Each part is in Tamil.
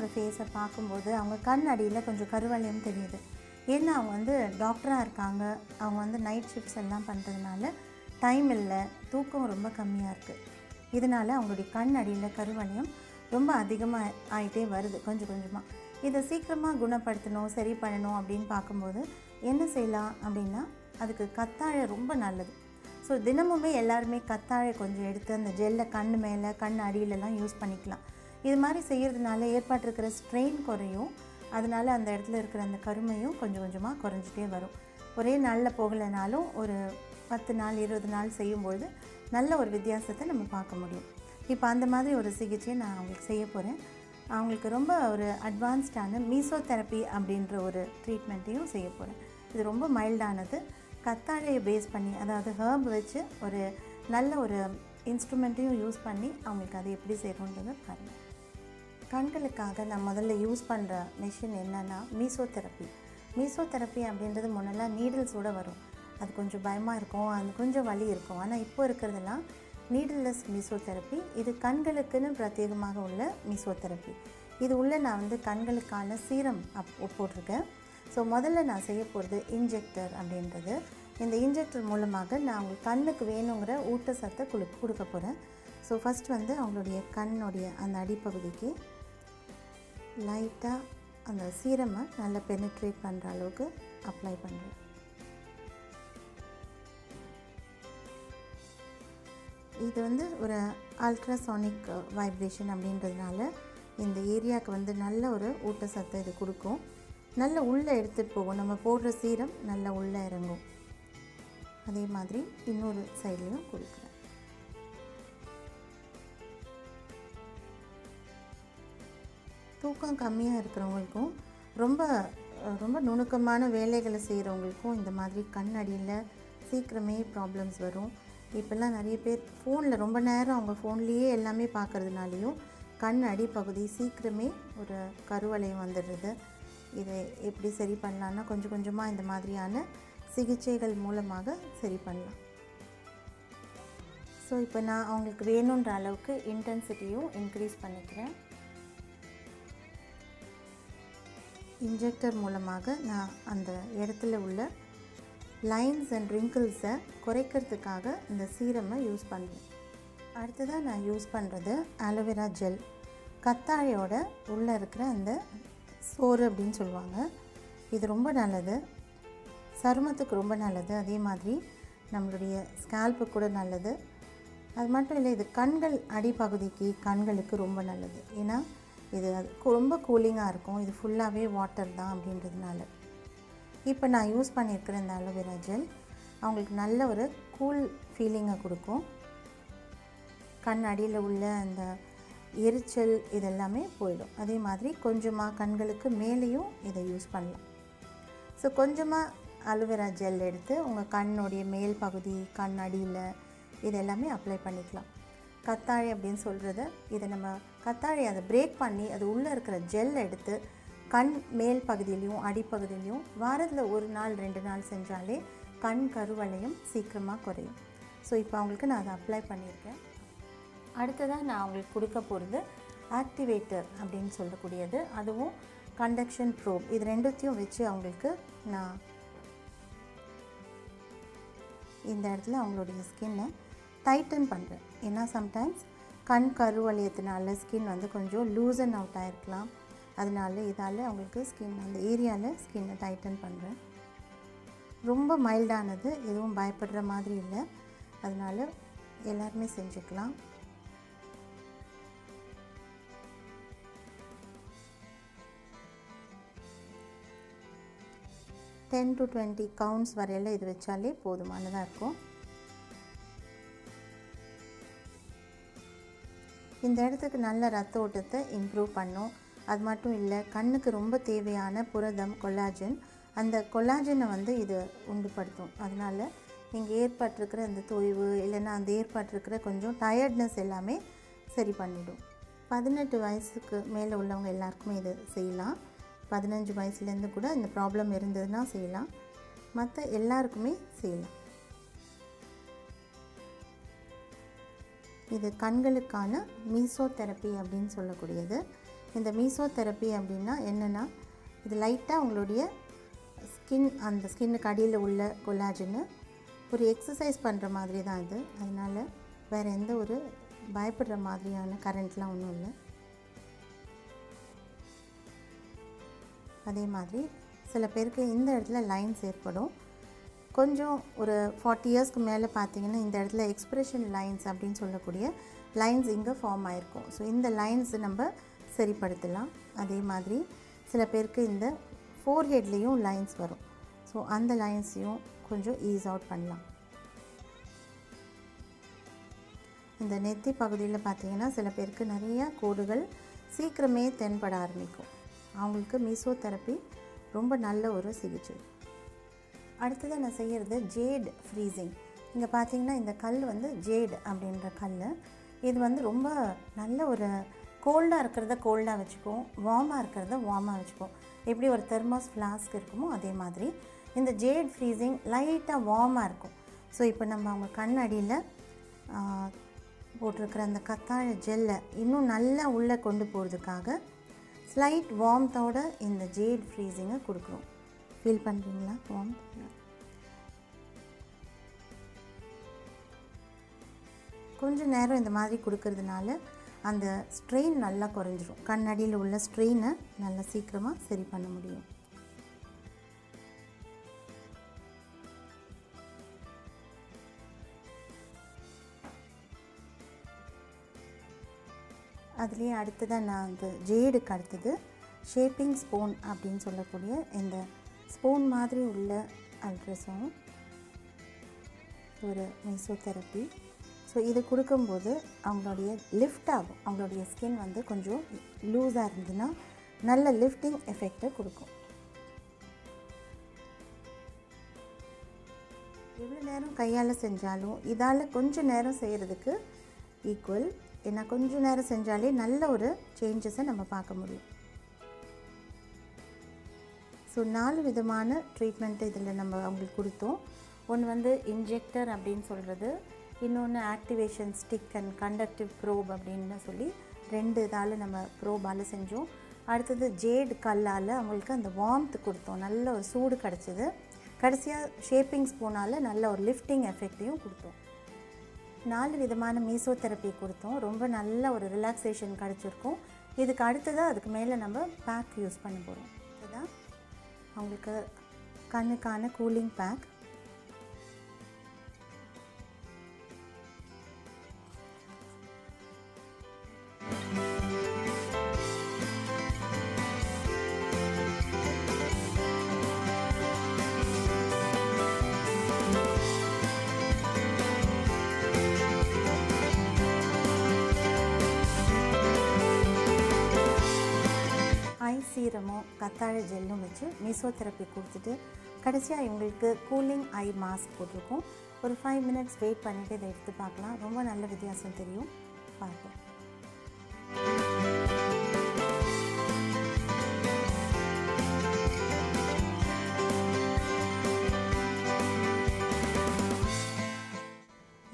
பேஷண்ட்டோட ஃபேஸை பார்க்கும்போது அவங்க கண் அடியில் கொஞ்சம் கருவளையம் தெரியுது. ஏன்னா அவங்க வந்து டாக்டராக இருக்காங்க, அவங்க வந்து நைட் ஷிஃப்ட்ஸ் எல்லாம் பண்ணுறதுனால டைம் இல்லை, தூக்கம் ரொம்ப கம்மியாக இருக்குது. இதனால் அவங்களுடைய கண் அடியில் கருவளையம் ரொம்ப அதிகமாக ஆகிட்டே வருது கொஞ்சம் கொஞ்சமாக. இதை சீக்கிரமாக குணப்படுத்தணும், சரி பண்ணணும் அப்படின்னு பார்க்கும்போது என்ன செய்யலாம் அப்படின்னா, அதுக்கு கத்தாழை ரொம்ப நல்லது. ஸோ தினமுமே எல்லாருமே கத்தாழை கொஞ்சம் எடுத்து அந்த ஜெல்லை கண் மேலே கண் அடியிலலாம் யூஸ் பண்ணிக்கலாம். இது மாதிரி செய்கிறதுனால ஏற்பட்டிருக்கிற ஸ்ட்ரெயின் குறையும், அதனால் அந்த இடத்துல இருக்கிற அந்த கருமையும் கொஞ்சம் கொஞ்சமாக குறைஞ்சிட்டே வரும். ஒரே நாளில் போகலைனாலும் ஒரு 10 நாள் 20 நாள் செய்யும்பொழுது நல்ல ஒரு வித்தியாசத்தை நம்ம பார்க்க முடியும். இப்போ அந்த மாதிரி ஒரு சிகிச்சையை நான் அவங்களுக்கு செய்ய போகிறேன். அவங்களுக்கு ரொம்ப ஒரு அட்வான்ஸ்டான மீசோதெரப்பி அப்படின்ற ஒரு ட்ரீட்மெண்ட்டையும் செய்ய போகிறேன். இது ரொம்ப மைல்டானது. கத்தாழையை பேஸ் பண்ணி, அதாவது ஹர்ப் வச்சு ஒரு நல்ல ஒரு இன்ஸ்ட்ருமெண்ட்டையும் யூஸ் பண்ணி அவங்களுக்கு அதை எப்படி செய்யணுன்றதை பாருங்கள். கண்களுக்காக நான் முதல்ல யூஸ் பண்ணுற மிஷின் என்னென்னா மீசோதெரப்பி. மீசோதெரப்பி அப்படின்றது முன்னெல்லாம் நீடில்ஸோடு வரும். அது கொஞ்சம் பயமாக இருக்கும், அது கொஞ்சம் வலி இருக்கும். ஆனால் இப்போ இருக்கிறதெல்லாம் நீடில்லெஸ் மீசோதெரப்பி. இது கண்களுக்குன்னு பிரத்யேகமாக உள்ள மீசோதெரப்பி. இது உள்ள நான் வந்து கண்களுக்கான சீரம் போட்டிருக்கேன். ஸோ முதல்ல நான் செய்ய போகிறது இன்ஜெக்டர் அப்படின்றது. இந்த இன்ஜெக்டர் மூலமாக நான் அவங்களுக்கு கண்ணுக்கு வேணுங்கிற ஊட்டச்சத்தை கொடுக்க போகிறேன். ஸோ ஃபஸ்ட் வந்து அவங்களுடைய கண்ணுடைய அந்த அடிப்பகுதிக்கு லைட்டாக அந்த சீரமை நல்லா பெனிட்ரேட் பண்ணுற அளவுக்கு அப்ளை பண்ணுறேன். இது வந்து ஒரு அல்ட்ராசானிக் வைப்ரேஷன் அப்படின்றதுனால இந்த ஏரியாவுக்கு வந்து நல்ல ஒரு ஊட்டச்சத்தை இது கொடுக்கும். நல்ல உள்ளே எடுத்துகிட்டு போகும். நம்ம போடுற சீரம் நல்லா உள்ளே இறங்கும். அதே மாதிரி இன்னொரு சைட்லையும் கொடுக்குறேன். தூக்கம் கம்மியாக இருக்கிறவங்களுக்கும் ரொம்ப நுணுக்கமான வேலைகளை செய்கிறவங்களுக்கும் இந்த மாதிரி கண் அடியில் சீக்கிரமே ப்ராப்ளம்ஸ் வரும். இப்போல்லாம் நிறைய பேர் ஃபோனில் ரொம்ப நேரம் அவங்க ஃபோன்லேயே எல்லாமே பார்க்குறதுனாலையும் கண் அடிப்பகுதி சீக்கிரமே ஒரு கருவளையம் வந்துடுறது. இதை எப்படி சரி பண்ணலான்னா கொஞ்சம் கொஞ்சமாக இந்த மாதிரியான சிகிச்சைகள் மூலமாக சரி பண்ணலாம். ஸோ இப்போ நான் அவங்களுக்கு வேணுன்ற அளவுக்கு இன்டென்சிட்டியும் இன்க்ரீஸ் பண்ணிக்கிறேன். இன்ஜெக்டர் மூலமாக நான் அந்த இடத்துல உள்ள லைன்ஸ் அண்ட் ரிங்கிள்ஸை குறைக்கிறதுக்காக இந்த சீரமை யூஸ் பண்ணுறேன். அடுத்ததாக நான் யூஸ் பண்ணுறது ஆலோவேரா ஜெல். கத்தாழையோட உள்ளே இருக்கிற அந்த சோறு அப்படின்னு சொல்லுவாங்க. இது ரொம்ப நல்லது, சருமத்துக்கு ரொம்ப நல்லது. அதே மாதிரி நம்மளுடைய ஸ்கேல்புக்கு கூட நல்லது. அது மட்டும் இல்லை, இது கண்கள் அடிப்பகுதிக்கு கண்களுக்கு ரொம்ப நல்லது. ஏன்னா இது ரொம்ப கூலிங்காக இருக்கும். இது ஃபுல்லாகவே வாட்டர் தான் அப்படின்றதுனால. இப்போ நான் யூஸ் பண்ணியிருக்கிற இந்த ஆலோவேரா ஜெல் அவங்களுக்கு நல்ல ஒரு கூல் ஃபீலிங்கை கொடுக்கும். கண் அடியில் உள்ள அந்த எரிச்சல் இதெல்லாமே போயிடும். அதே மாதிரி கொஞ்சமாக கண்களுக்கு மேலேயும் இதை யூஸ் பண்ணலாம். ஸோ கொஞ்சமாக ஆலோவேரா ஜெல் எடுத்து உங்கள் கண்ணுடைய மேல் பகுதி, கண் அடியில் இதெல்லாமே அப்ளை பண்ணிக்கலாம். கத்தாழை அப்படின்னு சொல்கிறது, இதை நம்ம கத்தாழை அதை பிரேக் பண்ணி அது உள்ளே இருக்கிற ஜெல் எடுத்து கண் மேல் பகுதியிலையும் அடிப்பகுதியிலையும் வாரத்தில் 1 நாள் 2 நாள் செஞ்சாலே கண் கருவளையம் சீக்கிரமாக குறையும். ஸோ இப்போ அவங்களுக்கு நான் அதை அப்ளை பண்ணியிருக்கேன். அடுத்ததாக நான் அவங்களுக்கு கொடுக்க போகிறது ஆக்டிவேட்டர் அப்படின்னு சொல்லக்கூடியது. அதுவும் கண்டக்ஷன் ப்ரோப். இது ரெண்டுத்தையும் வச்சு அவங்களுக்கு நான் இந்த இடத்துல அவங்களுடைய ஸ்கின்னை டைட்டன் பண்ணுறேன். ஏன்னா சம்டைம்ஸ் கண் கருவளையத்தினால ஸ்கின் வந்து கொஞ்சம் லூசன் அவுட் ஆகிருக்கலாம். அதனால இதால் அவங்களுக்கு ஸ்கின் அந்த ஏரியாவில் ஸ்கின்னை டைட்டன் பண்ணுறேன். ரொம்ப மைல்டானது, எதுவும் பயப்படுற மாதிரி இல்லை. அதனால் எல்லாருமே செஞ்சுக்கலாம். $10 to 20 கவுண்ட்ஸ் வரையில் இது வச்சாலே போதுமானதாக இருக்கும். இந்த இடத்துக்கு நல்ல ரத்த ஓட்டத்தை இம்ப்ரூவ் பண்ணும். அது மட்டும் இல்லை, கண்ணுக்கு ரொம்ப தேவையான புரதம் கொலாஜன், அந்த கொலாஜனை வந்து இது உண்டுபடுத்தும். அதனால் இங்கே ஏற்பட்டிருக்கிற அந்த தொய்வு இல்லைன்னா அந்த ஏற்பட்டிருக்கிற கொஞ்சம் டயர்ட்னஸ் எல்லாமே சரி பண்ணிடும். 18 வயசுக்கு மேலே உள்ளவங்க எல்லாருக்குமே இது செய்யலாம். 15 வயசுலேருந்து கூட இந்த ப்ராப்ளம் இருந்ததுன்னா செய்யலாம். மற்ற எல்லாருக்குமே செய்யலாம். இது கண்களுக்கான மீசோதெரப்பி அப்படின்னு சொல்லக்கூடியது. இந்த மீசோதெரப்பி அப்படின்னா என்னென்னா, இது லைட்டாக உங்களுடைய அந்த ஸ்கின்னுக்கு அடியில் உள்ள கொலாஜன்னு ஒரு எக்ஸசைஸ் பண்ணுற மாதிரி தான் இது. அதனால் வேறு எந்த ஒரு பயப்படுற மாதிரியான கரண்ட்லாம் ஒன்றும் இல்லை. அதே மாதிரி சில பேருக்கு இந்த இடத்துல லைன்ஸ் ஏற்படும். கொஞ்சம் ஒரு 40 இயர்ஸ்க்கு மேலே பார்த்தீங்கன்னா இந்த இடத்துல எக்ஸ்பிரஷன் லைன்ஸ் அப்படின்னு சொல்லக்கூடிய லைன்ஸ் இங்கே ஃபார்ம் ஆகிருக்கும். ஸோ இந்த லைன்ஸ் நம்ம சரிப்படுத்தலாம். அதே மாதிரி சில பேருக்கு இந்த ஃபோர்ஹெட்லேயும் லைன்ஸ் வரும். ஸோ அந்த லைன்ஸையும் கொஞ்சம் ஈஸ் அவுட் பண்ணலாம். இந்த நெத்தி பகுதியில் பார்த்திங்கன்னா சில பேருக்கு நிறைய கோடுகள் சீக்கிரமே தென்பட ஆரம்பிக்கும். அவங்களுக்கு மீசோதெரப்பி ரொம்ப நல்ல ஒரு சிகிச்சை. அடுத்ததாக நான் செய்கிறது ஜேட் ஃப்ரீசிங். இங்கே பார்த்திங்கன்னா இந்த கல் வந்து ஜேட் அப்படின்ற கல். இது வந்து ரொம்ப நல்ல ஒரு கோல்டாக இருக்கிறத கோல்டாக வச்சுக்கும், வார்மாக இருக்கிறத வார்மாக வச்சுக்கும். எப்படி ஒரு தெர்மாஸ் ஃப்ளாஸ்க் இருக்குமோ அதே மாதிரி இந்த ஜேட் ஃப்ரீசிங் லைட்டாக வார்மாக இருக்கும். ஸோ இப்போ நம்ம அவங்க கண் அடியில் போட்டிருக்கிற அந்த கத்தாழை ஜெல்லை இன்னும் நல்லா உள்ளே கொண்டு போகிறதுக்காக ஸ்லைட் வார்ம்த்தோட இந்த ஜேட் ஃப்ரீசிங்கை கொடுக்குறோம். ஃபீல் பண்ணுறீங்களா? வார்ம் கொஞ்சம் நேரம் இந்த மாதிரி கொடுக்கறதுனால அந்த ஸ்ட்ரெயின் நல்லா குறைஞ்சிரும். கண்ணடியில் உள்ள ஸ்ட்ரெயினை நல்லா சீக்கிரமாக சரி பண்ண முடியும். அதுலேயே அடுத்ததாக நான் அந்த ஜேடுக்கு அடுத்தது ஷேப்பிங் ஸ்பூன் அப்படின்னு சொல்லக்கூடிய இந்த ஸ்பூன் மாதிரி உள்ள அல்ட்ராசவுண்ட் ஒரு மீசோதெரப்பி. ஸோ இது கொடுக்கும்போது அவங்களுடைய லிஃப்ட் ஆகும். அவங்களுடைய ஸ்கின் வந்து கொஞ்சம் லூஸாக இருந்ததுன்னா நல்ல லிஃப்டிங் எஃபெக்டை கொடுக்கும். எவ்வளோ நேரம் கையால் செஞ்சாலும் இதால் கொஞ்சம் நேரம் செய்கிறதுக்கு ஈக்குவல். ஏன்னா கொஞ்சம் நேரம் செஞ்சாலே நல்ல ஒரு சேஞ்சஸை நம்ம பார்க்க முடியும். ஸோ 4 விதமான ட்ரீட்மெண்ட்டு இதில் நம்ம அவங்களுக்கு கொடுத்தோம். ஒன்று வந்து இன்ஜெக்டர் அப்படின்னு சொல்கிறது, இன்னொன்று activation stick and conductive probe அப்படின்னு சொல்லி 2 இதால் நம்ம ப்ரோபால் செஞ்சோம். அடுத்தது ஜேட் கல்லால் அவங்களுக்கு அந்த வார்ம்த் கொடுத்தோம், நல்ல ஒரு சூடு கிடச்சிது. கடைசியாக ஷேப்பிங் ஸ்பூனால் நல்ல ஒரு லிஃப்டிங் எஃபெக்டையும் கொடுத்தோம். 4 விதமான மீசோதெரப்பி கொடுத்தோம். ரொம்ப நல்ல ஒரு ரிலாக்ஸேஷன் கிடச்சிருக்கும். இதுக்கு அடுத்ததாக அதுக்கு மேலே நம்ம பேக் யூஸ் பண்ண போகிறோம். அதுதான் அவங்களுக்கு கண்ணுக்கான கூலிங் பேக். ஐ சீரமோ கத்தாழை ஜெல்லும் வச்சு மீசோதெரப்பி கொடுத்துட்டு கடைசியாக இவங்களுக்கு கூலிங் ஐ மாஸ்க் போட்டிருக்கோம். ஒரு 5 மினிட்ஸ் வெயிட் பண்ணிவிட்டு இதை எடுத்து பார்க்கலாம். ரொம்ப நல்ல வித்தியாசம் தெரியும். பார்ப்போம்.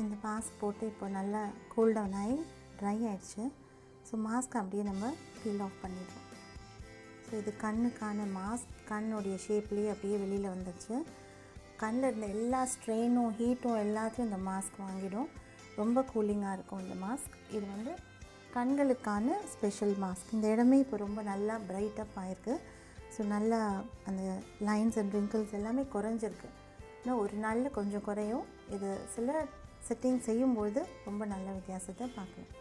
இந்த மாஸ்க் போட்டு இப்போ நல்லா கூல் டவுன் ஆகி ட்ரை ஆகிடுச்சு. ஸோ மாஸ்க் அப்படியே நம்ம பீல் ஆஃப் பண்ணிடுவோம். ஸோ இது கண்ணுக்கான மாஸ்க். கண்ணுடைய ஷேப்லேயே அப்படியே வெளியில் வந்துடுச்சு. கண்ணில் இருந்த எல்லா ஸ்ட்ரெயினும் ஹீட்டும் எல்லாத்தையும் இந்த மாஸ்க் வாங்கிடும். ரொம்ப கூலிங்காக இருக்கும் இந்த மாஸ்க். இது வந்து கண்களுக்கான ஸ்பெஷல் மாஸ்க். இந்த இடமே இப்போ ரொம்ப நல்லா பிரைட்டப் ஆகிருக்கு. ஸோ நல்லா அந்த லைன்ஸ் அண்ட் ரிங்கிள்ஸ் எல்லாமே குறைஞ்சிருக்கு. இன்னும் ஒரு நாளில் கொஞ்சம் குறையும். இது சில செட்டிங் செய்யும்பொழுது ரொம்ப நல்ல வித்தியாசத்தை பார்க்கலாம்.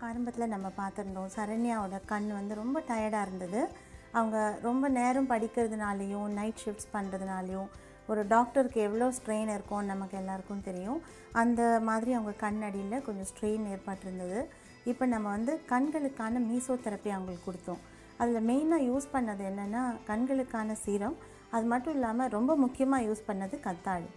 ஆரம்பத்தில் நம்ம பார்த்துருந்தோம் சரண்யாவோட கண் வந்து ரொம்ப டயர்டாக இருந்தது. அவங்க ரொம்ப நேரம் படிக்கிறதுனாலையும் நைட் ஷிஃப்ட்ஸ் பண்ணுறதுனாலையும் ஒரு டாக்டருக்கு எவ்வளோ ஸ்ட்ரெயின் இருக்கும் நமக்கு எல்லாருக்கும் தெரியும். அந்த மாதிரி அவங்க கண்ணடியில் கொஞ்சம் ஸ்ட்ரெயின் ஏற்பட்டிருந்தது. இப்போ நம்ம வந்து கண்களுக்கான மீசோதெரப்பி அவங்களுக்கு கொடுத்தோம். அதில் மெயினாக யூஸ் பண்ணது என்னென்னா கண்களுக்கான சீரம். அது மட்டும் இல்லாமல் ரொம்ப முக்கியமாக யூஸ் பண்ணது கத்தாழை.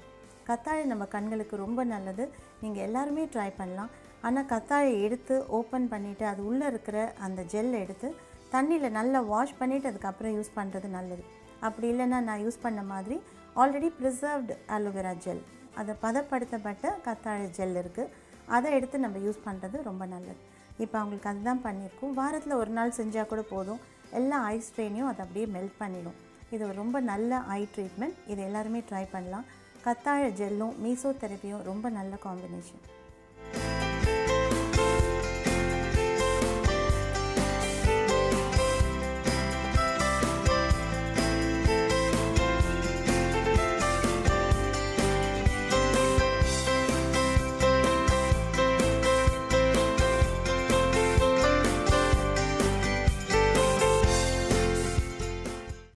கத்தாழை நம்ம கண்களுக்கு ரொம்ப நல்லது. நீங்கள் எல்லாருமே ட்ரை பண்ணலாம். ஆனால் கத்தாழை எடுத்து ஓப்பன் பண்ணிவிட்டு அது உள்ளே இருக்கிற அந்த ஜெல் எடுத்து தண்ணியில் நல்லா வாஷ் பண்ணிவிட்டு அதுக்கப்புறம் யூஸ் பண்ணுறது நல்லது. அப்படி இல்லைன்னா நான் யூஸ் பண்ண மாதிரி ஆல்ரெடி ப்ரிசர்வ்டு அலோவேரா ஜெல், அதை பதப்படுத்தப்பட்ட கத்தாழை ஜெல் இருக்குது, அதை எடுத்து நம்ம யூஸ் பண்ணுறது ரொம்ப நல்லது. இப்போ அவங்களுக்கு அதுதான் பண்ணியிருக்கோம். வாரத்தில் ஒரு நாள் செஞ்சால் கூட போதும். எல்லா ஐ ஸ்ட்ரெயினையும் அதை அப்படியே மெல்ட் பண்ணிடும். இது ஒரு ரொம்ப நல்ல ஐ ட்ரீட்மெண்ட். இது எல்லாருமே ட்ரை பண்ணலாம். கத்தாழை ஜெல்லும் மீசோ தெரப்பியும் ரொம்ப நல்ல காம்பினேஷன்.